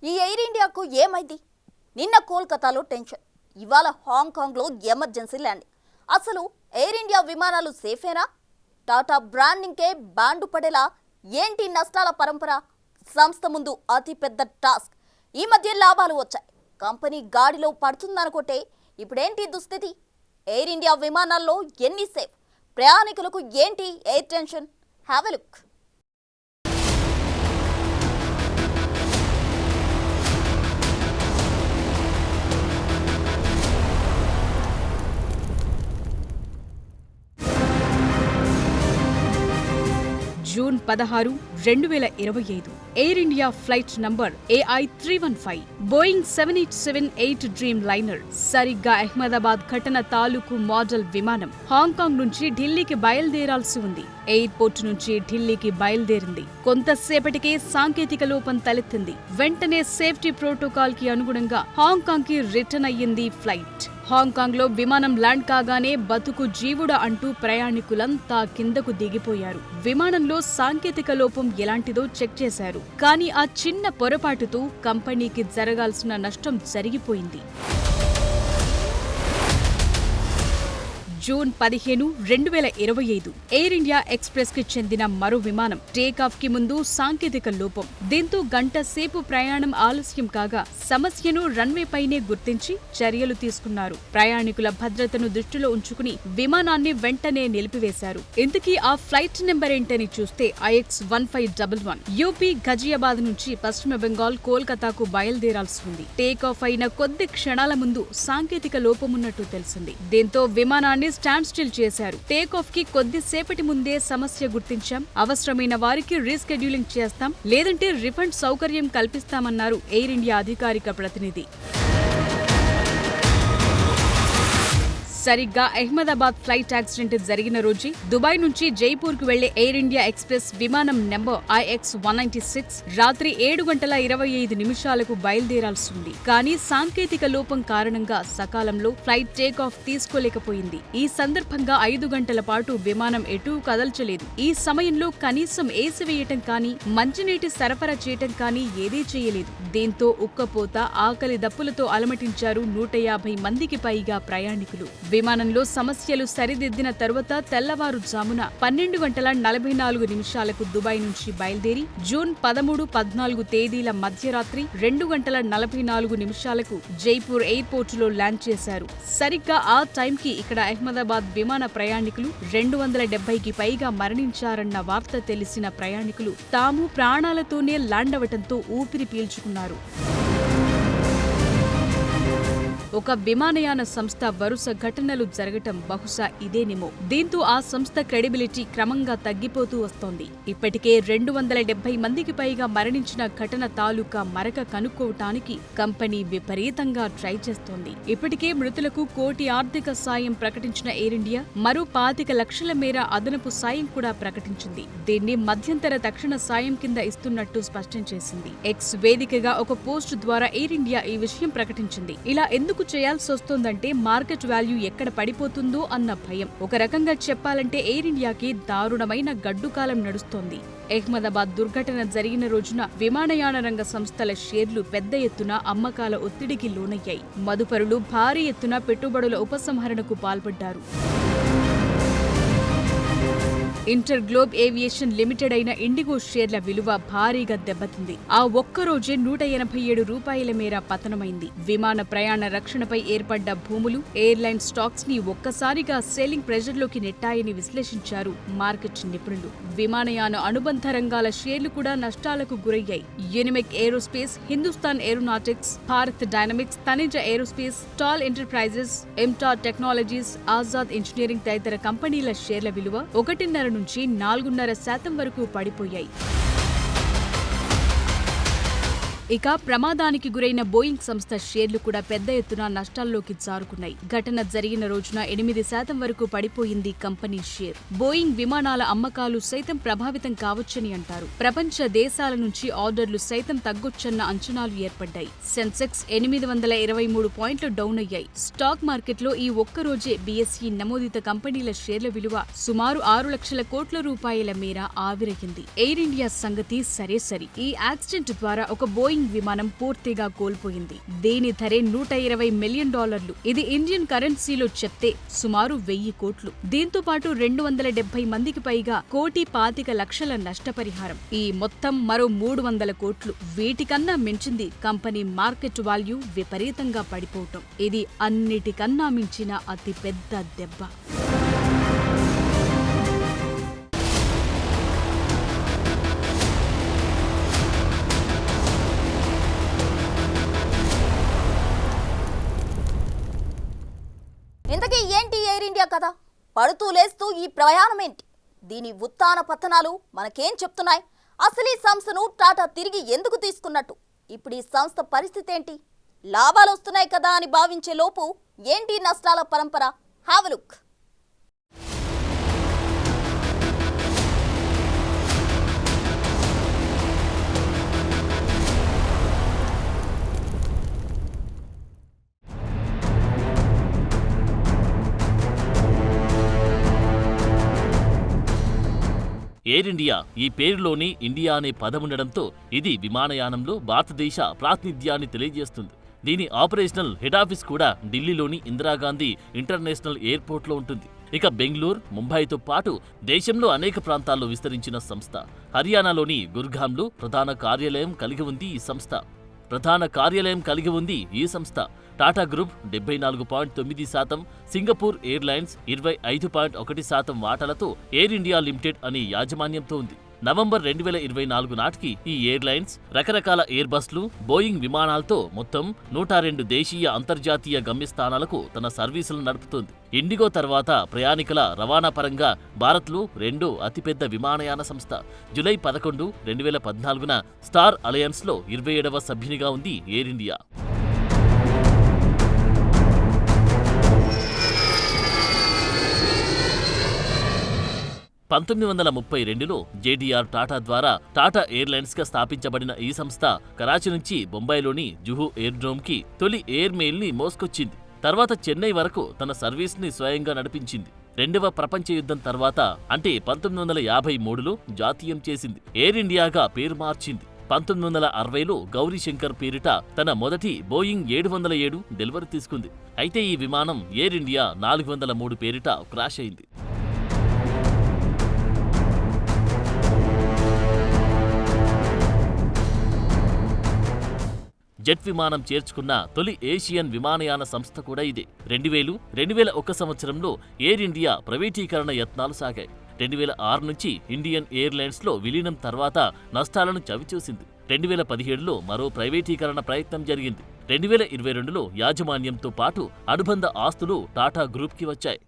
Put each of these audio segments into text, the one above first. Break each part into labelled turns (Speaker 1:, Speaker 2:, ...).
Speaker 1: ఈ ఎయిర్ ఇండియాకు ఏమైంది? నిన్న కోల్కతాలో టెన్షన్, ఇవాళ హాంకాంగ్లో ఎమర్జెన్సీ ల్యాండింగ్. అసలు ఎయిర్ ఇండియా విమానాలు సేఫేనా? టాటా బ్రాండింగ్కే బ్యాండు పడేలా ఏంటి నష్టాల పరంపర? సంస్థ ముందు అతిపెద్ద టాస్క్. ఈ మధ్య లాభాలు వచ్చాయి, కంపెనీ గాడిలో పడుతుందనుకుంటే ఇప్పుడేంటి దుస్థితి? ఎయిర్ ఇండియా విమానాల్లో ఎన్ని సేఫ్? ప్రయాణికులకు ఏంటి air tension? Have a look.
Speaker 2: June 16, 2025 air India flight number AI315 Boeing 787-8 dream liner సరిగ్గా అహ్మదాబాద్ ఘటన తాలూకు మోడల్ విమానం హాంకాంగ్ నుంచి ఢిల్లీకి బయలుదేరాల్సి ఉంది. ఎయిర్పోర్ట్ నుంచి ఢిల్లీకి బయలుదేరింది. కొంతసేపటికే సాంకేతిక లోపం తలెత్తింది. వెంటనే సేఫ్టీ ప్రోటోకాల్ కి అనుగుణంగా హాంకాంగ్ కి రిటర్న్ అయ్యింది ఫ్లైట్. హాంకాంగ్ లో విమానం ల్యాండ్ కాగానే బతుకు జీవుడా అంటూ ప్రయాణికులంతా కిందకు దిగిపోయారు. విమానంలో సాంకేతిక లోపం ఎలాంటిదో చెక్ చేశారు. కానీ ఆ చిన్న పొరపాటుతో కంపెనీకి జరగాల్సిన నష్టం జరిగిపోయింది. జూన్ 15, 2025 ఎయిర్ ఇండియా ఎక్స్ప్రెస్ కి చెందిన మరో విమానం టేకాఫ్ కి ముందు సాంకేతిక లోపం. దీంతో గంట సేపు ప్రయాణం ఆలస్యం కాగా సమస్యను రన్వే పైనే గుర్తించి చర్యలు తీసుకున్నారు. ప్రయాణికుల భద్రతను దృష్టిలో ఉంచుకుని విమానాన్ని వెంటనే నిలిపివేశారు. ఇంతకీ ఆ ఫ్లైట్ నెంబర్ ఏంటని చూస్తే IX1511 యూపీ ఘజియాబాద్ నుంచి పశ్చిమ బెంగాల్ కోల్కతాకు బయలుదేరాల్సి ఉంది. టేకాఫ్ అయిన కొద్ది క్షణాల ముందు సాంకేతిక లోపమున్నట్టు తెలిసింది. దీంతో విమానాన్ని స్టాండ్ స్టిల్ చేశారు. టేకాఫ్ కి కొద్దిసేపటి ముందే సమస్య గుర్తించాం, అవసరమైన వారికి రీస్కెడ్యూలింగ్ చేస్తాం, లేదంటే రిఫండ్ సౌకర్యం కల్పిస్తామన్నారు ఎయిర్ ఇండియా అధికారిక ప్రతినిధి. సరిగ్గా అహ్మదాబాద్ ఫ్లైట్ యాక్సిడెంట్ జరిగిన రోజే దుబాయ్ నుంచి జైపూర్ కు వెళ్లే ఎయిర్ ఇండియా ఎక్స్ప్రెస్ విమానం నెంబర్ IX196 రాత్రి 7:25 బయలుదేరాల్సి ఉంది. కానీ సాంకేతిక లోపం కారణంగా సకాలంలో ఫ్లైట్ టేకాఫ్ తీసుకోలేకపోయింది. ఈ సందర్భంగా 5 గంటల పాటు విమానం ఎటూ కదల్చలేదు. ఈ సమయంలో కనీసం ఏసి వేయటం కానీ, మంచినీటి సరఫరా చేయటం కానీ ఏదీ చేయలేదు. దీంతో ఉక్కపోత, ఆకలి దప్పులతో అలమటించారు 150 మందికి పైగా ప్రయాణికులు. విమానంలో సమస్యలు సరిదిద్దిన తరువాత తెల్లవారుజామున 12:44 దుబాయ్ నుంచి బయలుదేరి జూన్ 13, 14 తేదీల మధ్యరాత్రి 2:44 జైపూర్ ఎయిర్పోర్టులో ల్యాండ్ చేశారు. సరిగ్గా ఆ టైంకి ఇక్కడ అహ్మదాబాద్ విమాన ప్రయాణికులు 270కి పైగా మరణించారన్న వార్త తెలిసిన ప్రయాణికులు తాము ప్రాణాలతోనే ల్యాండ్ అవటంతో ఊపిరి పీల్చుకున్నారు. ఒక విమానయాన సంస్థ వరుస ఘటనలు జరగటం బహుశా ఇదేనేమో. దీంతో ఆ సంస్థ క్రెడిబిలిటీ క్రమంగా తగ్గిపోతూ వస్తోంది. ఇప్పటికే 270 మందికి పైగా మరణించిన ఘటన తాలూకా మరక కనుక్కోవటానికి కంపెనీ విపరీతంగా ట్రై చేస్తోంది. ఇప్పటికే మృతులకు 1 కోటి ఆర్థిక సాయం ప్రకటించిన ఎయిర్ ఇండియా మరో 25 లక్షల మేర అదనపు సాయం కూడా ప్రకటించింది. దీన్ని మధ్యంతర తక్షణ సాయం కింద ఇస్తున్నట్టు స్పష్టం చేసింది. ఎక్స్ వేదికగా ఒక పోస్ట్ ద్వారా ఎయిర్ ఇండియా ఈ విషయం ప్రకటించింది. ఇలా ఎందుకు చేయాల్సి వస్తోందంటే మార్కెట్ వాల్యూ ఎక్కడ పడిపోతుందో అన్న భయం. ఒక రకంగా చెప్పాలంటే ఎయిర్ ఇండియాకి దారుణమైన గడ్డుకాలం నడుస్తోంది. అహ్మదాబాద్ దుర్ఘటన జరిగిన రోజున విమానయాన రంగ సంస్థల షేర్లు పెద్ద ఎత్తున అమ్మకాల ఒత్తిడికి లోనయ్యాయి. మదుపరులు భారీ ఎత్తున పెట్టుబడుల ఉపసంహరణకు పాల్పడ్డారు. ఇంటర్ గ్లోబ్ ఏవియేషన్ లిమిటెడ్ అయిన ఇండిగో షేర్ల విలువ భారీగా దెబ్బతింది. ఆ ఒక్కరోజే 187 రూపాయల మేర పతనమైంది. విమాన ప్రయాణ రక్షణపై ఏర్పడ్డ భూములు, ఎయిర్లైన్ స్టాక్స్ ని ఒక్కసారిగా సేలింగ్ ప్రెజర్లోకి నెట్టాయని విశ్లేషించారు మార్కెట్ నిపుణులు. విమానయాన అనుబంధ రంగాల షేర్లు కూడా నష్టాలకు గురయ్యాయి. Unimech Aerospace, Hindustan Aeronautics, Bharat Dynamics, Taneja Aerospace, Taal Enterprises, MTAR Technologies, Azad Engineering తదితర కంపెనీల షేర్ల విలువ 1.5 నుంచి 4.5% వరకు పడిపోయాయి. ఇక ప్రమాదానికి గురైన బోయింగ్ సంస్థ షేర్లు కూడా పెద్ద ఎత్తున నష్టాల్లోకి జారుకున్నాయి. ఘటన జరిగిన రోజున 8% వరకు పడిపోయింది కంపెనీ షేర్. బోయింగ్ విమానాల అమ్మకాలు సైతం ప్రభావితం కావచ్చని అంటారు. ప్రపంచ దేశాల నుంచి ఆర్డర్లు సైతం తగ్గొచ్చన్న అంచనాలు ఏర్పడ్డాయి. సెన్సెక్స్ 823 పాయింట్లు డౌన్ అయ్యాయి. స్టాక్ మార్కెట్లో ఈ ఒక్కరోజే BSE నమోదిత కంపెనీల షేర్ల విలువ సుమారు 6 లక్షల కోట్ల రూపాయల మేర ఆవిరయ్యింది. ఎయిర్ ఇండియా సంగతి సరే. ఈ యాక్సిడెంట్ ద్వారా ఒక బోయింగ్ బోయింగ్ విమానం పూర్తిగా కోల్పోయింది. దీని ధరే $120 మిలియన్. ఇది ఇండియన్ కరెన్సీలో చెప్తే సుమారు 1000 కోట్లు. దీంతో పాటు 270 మందికి పైగా $1,25,00,000 నష్టపరిహారం. ఈ మొత్తం మరో 300 కోట్లు. వీటికన్నా మించింది కంపెనీ మార్కెట్ వాల్యూ విపరీతంగా పడిపోవటం. ఇది అన్నిటికన్నా మించిన అతి పెద్ద దెబ్బ.
Speaker 1: ఇంతకీ ఏంటి ఎయిర్ ఇండియా కథ? పడుతూ లేస్తూ ఈ ప్రయాణమేంటి? దీని ఉత్తాన పతనాలు మనకేం చెప్తున్నాయి? అసలు ఈ సంస్థను టాటా తిరిగి ఎందుకు తీసుకున్నట్టు? ఇప్పుడు ఈ సంస్థ పరిస్థితి ఏంటి? లాభాలు వస్తున్నాయి కదా అని భావించే లోపు ఏంటి నష్టాల పరంపర? Have a look.
Speaker 3: Air India ఈ పేరులోని ఇండియా అనే పదముండడంతో ఇది విమానయానంలో భారతదేశ ప్రాతినిధ్యాన్ని తెలియజేస్తుంది. దీని ఆపరేషనల్ హెడాఫీస్ కూడా ఢిల్లీలోని ఇందిరాగాంధీ ఇంటర్నేషనల్ ఎయిర్పోర్ట్లో ఉంటుంది. ఇక బెంగళూరు, ముంబైతో పాటు దేశంలో అనేక ప్రాంతాల్లో విస్తరించిన సంస్థ. హర్యానాలోని గుర్గాంలో ప్రధాన కార్యాలయం కలిగి ఉంది ఈ సంస్థ. టాటా గ్రూప్ 74.9%, సింగపూర్ ఎయిర్లైన్స్ 25.1% వాటాలతో ఎయిర్ ఇండియా లిమిటెడ్ అనే యాజమాన్యంతో ఉంది. నవంబర్ 2024 నాటికి ఈ ఎయిర్లైన్స్ రకరకాల ఎయిర్ బస్లు, బోయింగ్ విమానాలతో మొత్తం 102 దేశీయ, అంతర్జాతీయ గమ్యస్థానాలకు తన సర్వీసులు నడుపుతోంది. ఇండిగో తర్వాత ప్రయాణికుల రవాణా పరంగా భారత్లో రెండో అతిపెద్ద విమానయాన సంస్థ. జూలై 11, 2014న స్టార్ అలయన్స్లో 27వ సభ్యునిగా ఉంది ఎయిర్ ఇండియా. 1932లో జేడీఆర్ టాటా ద్వారా టాటా ఎయిర్లైన్స్గా స్థాపించబడిన ఈ సంస్థ కరాచీ నుంచి బొంబాయిలోని జుహూ ఎయిర్డ్రోమ్కి తొలి ఎయిర్ మెయిల్ని మోసుకొచ్చింది. తర్వాత చెన్నై వరకు తన సర్వీస్ని స్వయంగా నడిపించింది. రెండవ ప్రపంచ యుద్ధం తర్వాత అంటే 1953లో జాతీయం చేసింది. ఎయిర్ ఇండియాగా పేరు మార్చింది. 1960లో గౌరీశంకర్ పేరిట తన మొదటి బోయింగ్ 707 డెలివరీ తీసుకుంది. అయితే ఈ విమానం ఎయిర్ ఇండియా 403 పేరిట క్రాష్ అయింది. జెట్ విమానం చేర్చుకున్న తొలి ఏషియన్ విమానయాన సంస్థ కూడా ఇదే. 2001 సంవత్సరంలో ఎయిర్ ఇండియా ప్రైవేటీకరణ యత్నాలు సాగాయి. 2006 నుంచి ఇండియన్ ఎయిర్లైన్స్లో విలీనం తర్వాత నష్టాలను చవిచూసింది. 2017లో మరో ప్రైవేటీకరణ ప్రయత్నం జరిగింది. 2022లో యాజమాన్యంతో పాటు అనుబంధ ఆస్తులు టాటా గ్రూప్కి వచ్చాయి.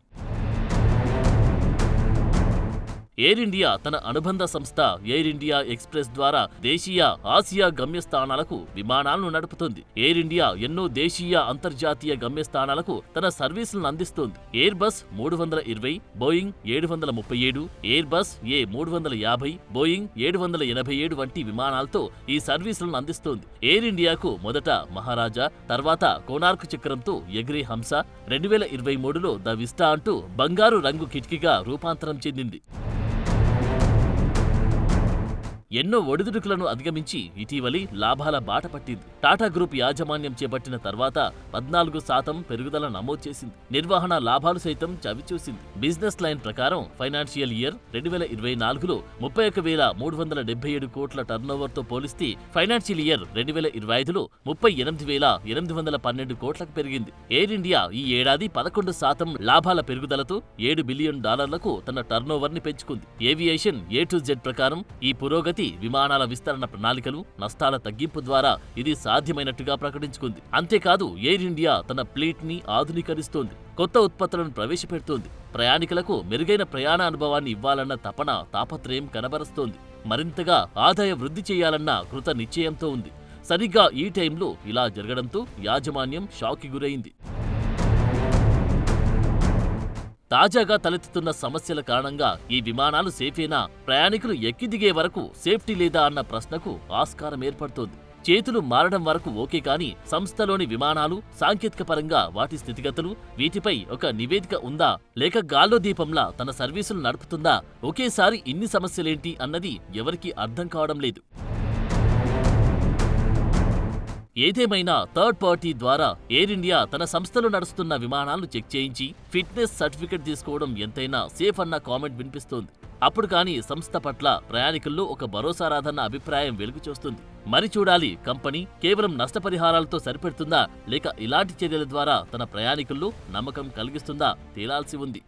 Speaker 3: ఎయిర్ ఇండియా తన అనుబంధ సంస్థ ఎయిర్ ఇండియా ఎక్స్ప్రెస్ ద్వారా దేశీయ, ఆసియా గమ్యస్థానాలకు విమానాలను నడుపుతోంది. ఎయిర్ ఇండియా ఎన్నో దేశీయ, అంతర్జాతీయ గమ్యస్థానాలకు తన సర్వీసులను అందిస్తోంది. Air bus 320, Boeing 737, air bus A350, Boeing 787 వంటి విమానాలతో ఈ సర్వీసులను అందిస్తోంది. ఎయిర్ ఇండియాకు మొదట మహారాజా, తర్వాత కోనార్క్ చక్రంతో ఎగిరే హంస, 2023లో ద విస్టా అంటూ బంగారు రంగు కిటికీగా రూపాంతరం చెందింది. ఎన్నో ఒడిదుడుకులను అధిగమించి ఇటీవలి లాభాల బాట పట్టింది. టాటా గ్రూప్ యాజమాన్యం చేపట్టిన తర్వాత 14% పెరుగుదల నమోదు చేసింది. నిర్వహణ లాభాలు సైతం చవిచూసింది. బిజినెస్ లైన్ ప్రకారం ఫైనాన్షియల్ ఇయర్ 2024లో 31,377 కోట్ల టర్నోవర్తో పోలిస్తే ఫైనాన్షియల్ ఇయర్ 2025లో 38,812 కోట్లకు పెరిగింది. ఎయిర్ ఇండియా ఈ ఏడాది 11% లాభాల పెరుగుదలతో $7 బిలియన్ తన టర్నోవర్ని పెంచుకుంది. ఏవియేషన్ A to Z ప్రకారం ఈ పురోగతి విమానాల విస్తరణ ప్రణాళికలు, నష్టాల తగ్గింపు ద్వారా ఇది సాధ్యమైనట్టుగా ప్రకటించుకుంది. అంతేకాదు ఎయిర్ ఇండియా తన ఫ్లీట్ ని ఆధునీకరిస్తోంది, కొత్త ఉత్పత్తులను ప్రవేశపెడుతోంది, ప్రయాణికులకు మెరుగైన ప్రయాణ అనుభవాన్ని ఇవ్వాలన్న తాపత్రయం కనబరుస్తోంది, మరింతగా ఆదాయ వృద్ధి చేయాలన్న కృత నిశ్చయంతో ఉంది. సరిగ్గా ఈ టైంలో ఇలా జరగడంతో యాజమాన్యం షాక్కి గురైంది. తాజాగా తలెత్తుతున్న సమస్యల కారణంగా ఈ విమానాలు సేఫేనా, ప్రయాణికులు ఎక్కి దిగే వరకు సేఫ్టీ లేదా అన్న ప్రశ్నకు ఆస్కారం ఏర్పడుతోంది. చేతులు మారడం వరకు ఓకే, కానీ సంస్థలోని విమానాలు సాంకేతిక పరంగా వాటి స్థితిగతులు, వీటిపై ఒక నివేదిక ఉందా, లేక గాల్లో దీపంలా తన సర్వీసులు నడుపుతుందా, ఒకేసారి ఇన్ని సమస్యలేంటి అన్నది ఎవరికీ అర్థం కావడం లేదు. ఏదేమైనా థర్డ్ పార్టీ ద్వారా ఎయిర్ ఇండియా తన సంస్థలో నడుస్తున్న విమానాలను చెక్ చేయించి ఫిట్నెస్ సర్టిఫికెట్ తీసుకోవడం ఎంతైనా సేఫ్ అన్న కామెంట్ వినిపిస్తోంది. అప్పుడు కానీ సంస్థ పట్ల ప్రయాణికుల్లో ఒక భరోసా రాదన్న అభిప్రాయం వెలుగు చూస్తుంది. మరి చూడాలి, కంపెనీ కేవలం నష్టపరిహారాలతో సరిపెడుతుందా లేక ఇలాంటి చర్యల ద్వారా తన ప్రయాణికుల్లో నమ్మకం కలిగిస్తుందా తేలాల్సి ఉంది.